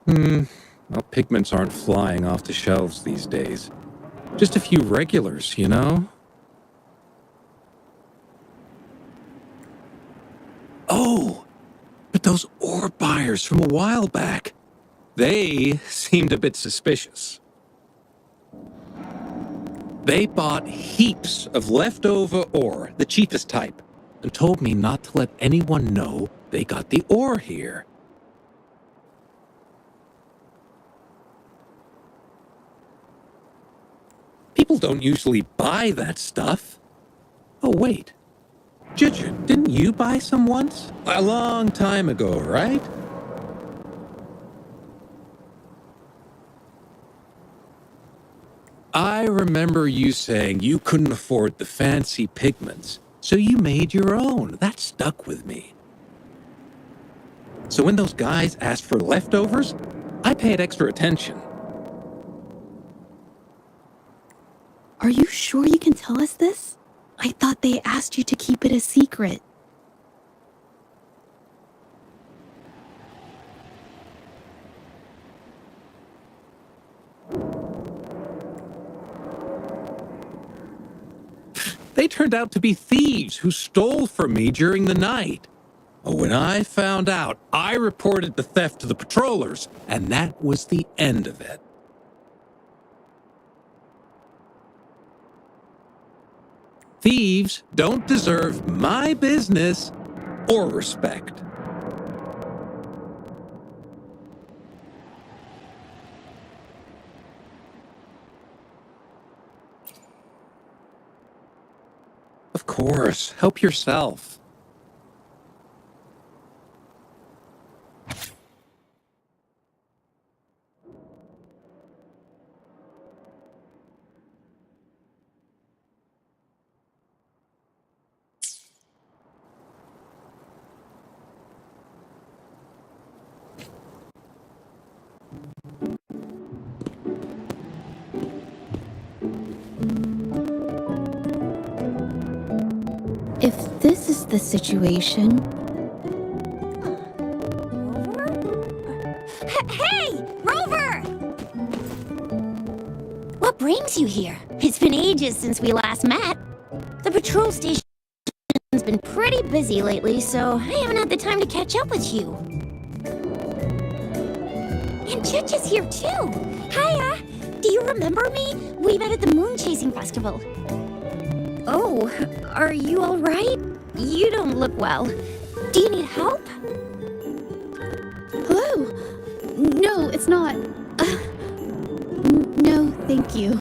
Well, pigments aren't flying off the shelves these days. Just a few regulars, you know? Oh! But those ore buyers from a while back, they seemed a bit suspicious. They bought heaps of leftover ore, the cheapest type, and told me not to let anyone know they got the ore here. People don't usually buy that stuff. Oh, wait. Juju, didn't you buy some once? A long time ago, right? I remember you saying you couldn't afford the fancy pigments, so you made your own. That stuck with me. So when those guys asked for leftovers, I paid extra attention. Are you sure you can tell us this? I thought they asked you to keep it a secret. They turned out to be thieves who stole from me during the night. When I found out, I reported the theft to the patrollers, and that was the end of it. Thieves don't deserve my business or respect. Of course, help yourself. If this is the situation... Hey, Rover! What brings you here? It's been ages since we last met. The patrol station's been pretty busy lately, so I haven't had the time to catch up with you. And Chich is here too. Hiya! Do you remember me? We met at the moon chasing festival. Oh, are you all right? You don't look well. Do you need help? Hello? No, it's not. No, thank you.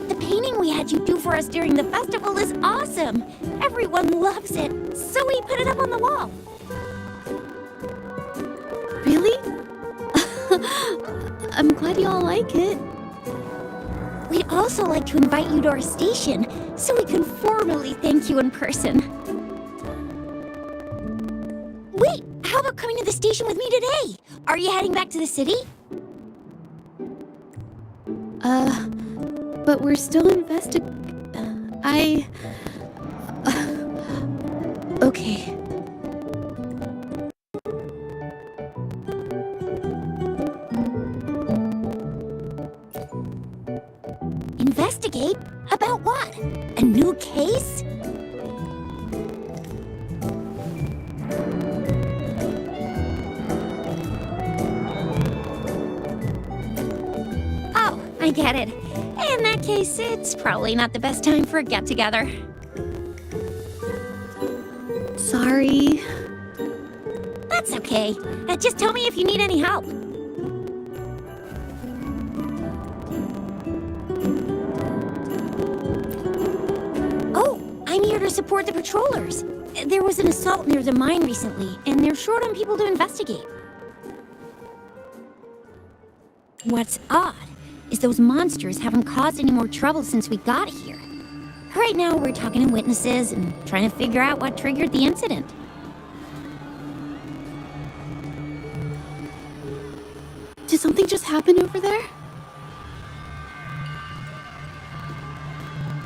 The painting we had you do for us during the festival is awesome. Everyone loves it, so we put it up on the wall. Really? I'm glad you all like it. We'd also like to invite you to our station, so we can formally thank you in person. Wait, how about coming to the station with me today? Are you heading back to the city? But we're still okay. Investigate? About what? A new case? Oh, I get it. In that case, it's probably not the best time for a get-together. Sorry. That's okay. Just tell me if you need any help. I'm here to support the patrollers. There was an assault near the mine recently, and they're short on people to investigate. What's odd is those monsters haven't caused any more trouble since we got here. Right now, we're talking to witnesses and trying to figure out what triggered the incident. Did something just happen over there?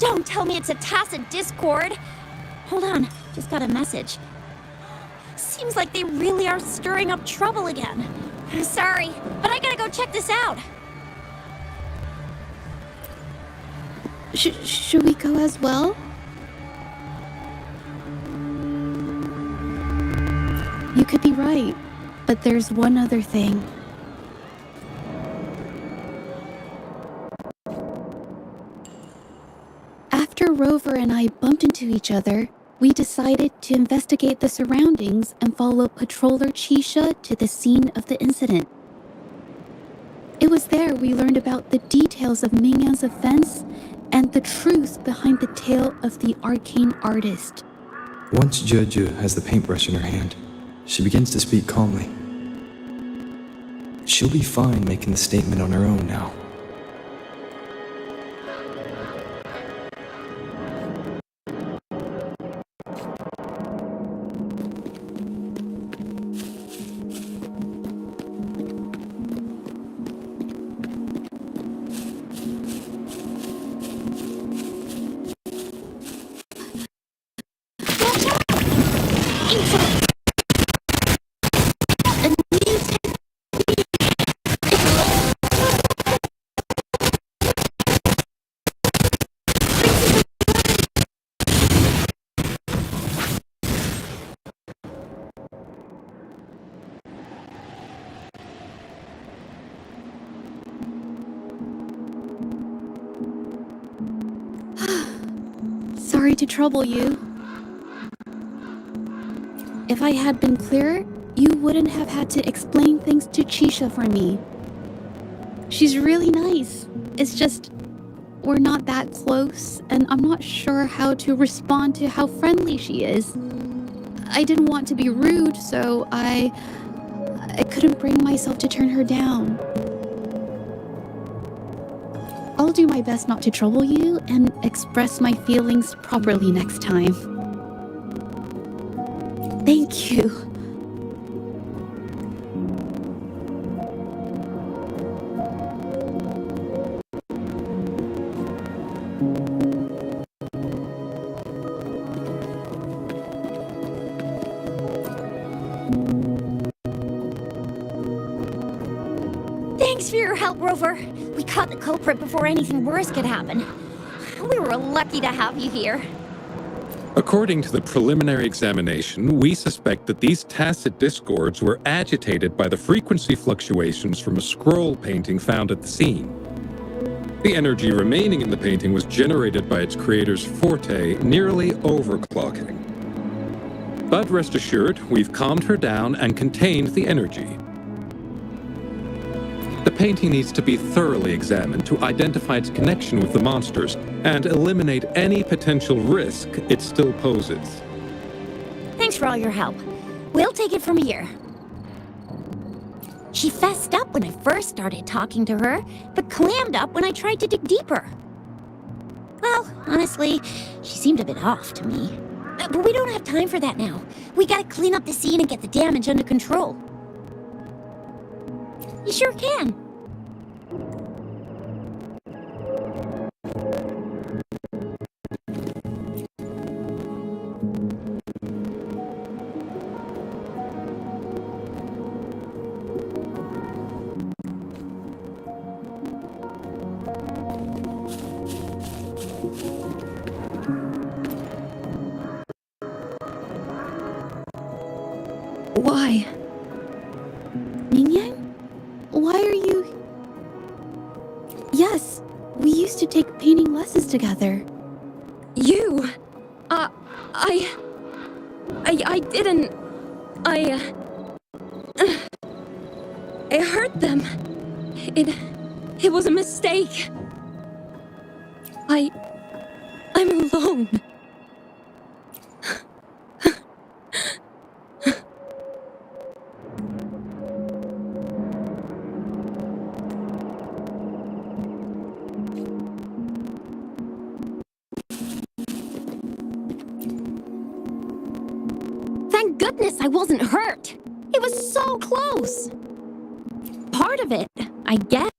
Don't tell me it's a tacit discord. Hold on, just got a message. Seems like they really are stirring up trouble again. Sorry, but I gotta go check this out. Should we go as well? You could be right, but there's one other thing. After Rover and I bumped into each other, we decided to investigate the surroundings and follow Patroller Chisha to the scene of the incident. It was there we learned about the details of Mingyan's offense and the truth behind the tale of the arcane artist. Once Jeju has the paintbrush in her hand, she begins to speak calmly. She'll be fine making the statement on her own now. sorry to trouble you. If I had been clearer, you wouldn't have had to explain things to Chisha for me. She's really nice. It's just, we're not that close, and I'm not sure how to respond to how friendly she is. I didn't want to be rude, so I couldn't bring myself to turn her down. I'll do my best not to trouble you and express my feelings properly next time. Thank you. Thanks for your help, Rover. We caught the culprit before anything worse could happen. We were lucky to have you here. According to the preliminary examination, we suspect that these tacit discords were agitated by the frequency fluctuations from a scroll painting found at the scene. The energy remaining in the painting was generated by its creator's forte, nearly overclocking. But rest assured, we've calmed her down and contained the energy. The painting needs to be thoroughly examined to identify its connection with the monsters and eliminate any potential risk it still poses. Thanks for all your help. We'll take it from here. She fessed up when I first started talking to her, but clammed up when I tried to dig deeper. Well, honestly, she seemed a bit off to me. But we don't have time for that now. We gotta clean up the scene and get the damage under control. You sure can. Why? Mingyan? Why are you... Yes, we used to take painting lessons together. You! I didn't... I hurt them. It was a mistake. I'm alone. Thank goodness I wasn't hurt. It was so close. Part of it, I guess.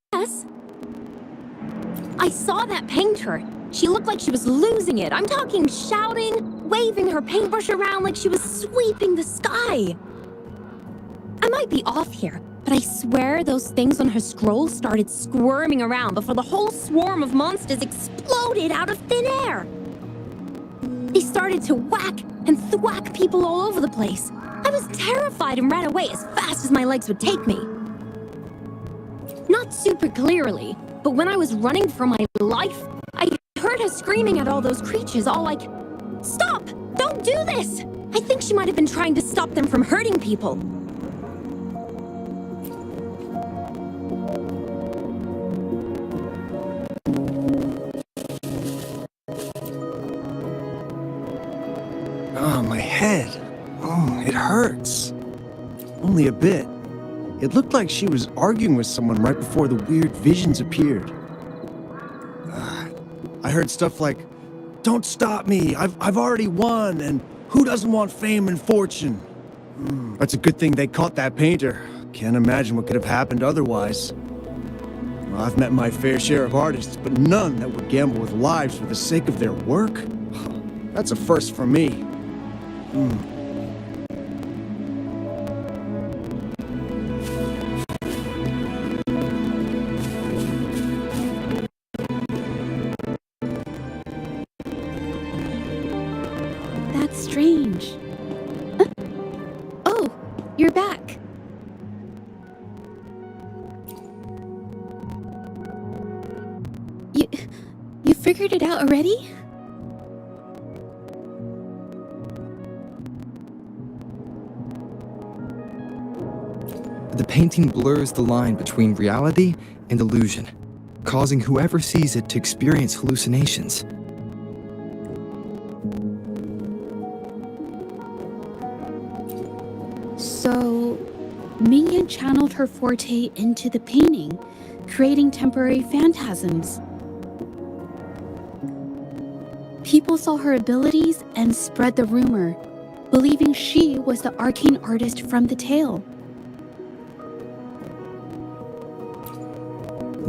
I saw that painter. She looked like she was losing it. I'm talking shouting, waving her paintbrush around like she was sweeping the sky. I might be off here, but I swear those things on her scroll started squirming around before the whole swarm of monsters exploded out of thin air. They started to whack and thwack people all over the place. I was terrified and ran away as fast as my legs would take me. Not super clearly, but when I was running for my life, I heard her screaming at all those creatures, all like, "Stop! Don't do this!" I think she might have been trying to stop them from hurting people. Oh, my head. Oh, it hurts. Only a bit. It looked like she was arguing with someone right before the weird visions appeared. I heard stuff like, "Don't stop me, I've already won," and "Who doesn't want fame and fortune?" That's a good thing they caught that painter. Can't imagine what could have happened otherwise. Well, I've met my fair share of artists, but none that would gamble with lives for the sake of their work. That's a first for me. That's strange. Huh? Oh, you're back. You figured it out already? The painting blurs the line between reality and illusion, causing whoever sees it to experience hallucinations. So, Mingyan channeled her forte into the painting, creating temporary phantasms. People saw her abilities and spread the rumor, believing she was the arcane artist from the tale.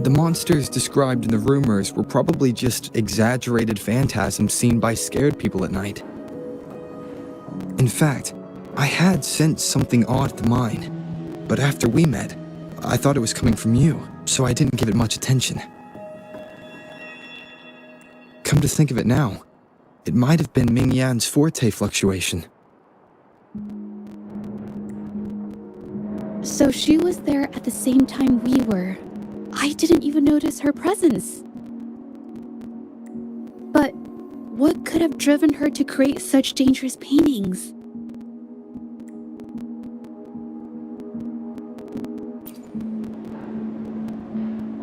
The monsters described in the rumors were probably just exaggerated phantasms seen by scared people at night. In fact, I had sensed something odd at the mine, but after we met, I thought it was coming from you, so I didn't give it much attention. Come to think of it now, it might have been Mingyan's forte fluctuation. So she was there at the same time we were. I didn't even notice her presence. But what could have driven her to create such dangerous paintings?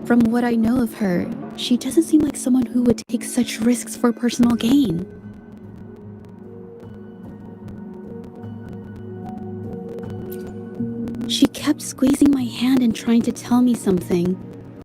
From what I know of her, she doesn't seem like someone who would take such risks for personal gain. She kept squeezing my hand and trying to tell me something.